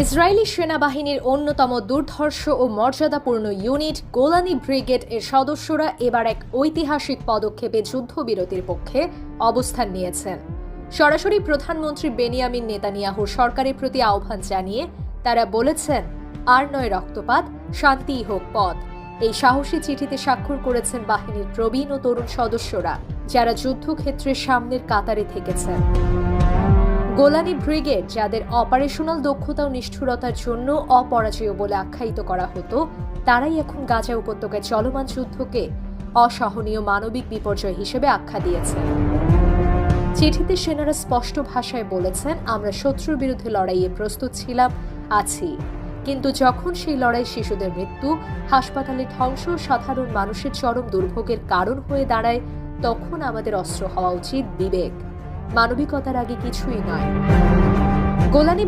Israeli সেনাবাহিনীর অন্যতম দুর্ধর্ষ ও মর্যাদাপূর্ণ ইউনিট গোলানি ব্রিগেড এর সদস্যরা এবার এক ঐতিহাসিক পদক্ষেপে যুদ্ধবিরতির পক্ষে অবস্থান নিয়েছেন। সরাসরি প্রধানমন্ত্রী বেনিয়ামিন নেতানিয়াহুর সরকারের প্রতি আহ্বান জানিয়ে তারা বলেছেন, আর নয় রক্তপাত, শান্তিই হোক পথ। এই সাহসী চিঠিতে স্বাক্ষর করেছেন বাহিনীর প্রবীণ ও তরুণ সদস্যরা, যারা যুদ্ধক্ষেত্রের সামনের কাতারে থেকেছেন। গোলানি ব্রিগেড, যাদের অপারেশনাল দক্ষতা ও নিষ্ঠুরতার জন্য অপরাজেয় বলে আখ্যায়িত করা হতো, তারাই এখন গাজা উপত্যকায় চলমান যুদ্ধকে অসহনীয় মানবিক বিপর্যয় হিসেবে আখ্যা দিয়েছেন। চিঠিতে সেনারা স্পষ্ট ভাষায় বলেছেন, আমরা শত্রুর বিরুদ্ধে লড়াইয়ে প্রস্তুত ছিলাম, আছি, কিন্তু যখন সেই লড়াই শিশুদের মৃত্যু, হাসপাতালে ধ্বংস, সাধারণ মানুষের চরম দুর্ভোগের কারণ হয়ে দাঁড়ায়, তখন আমাদের অস্ত্র হওয়া উচিত বিবেক, মানবিকতার আগে কিছুই নয়। গোলানি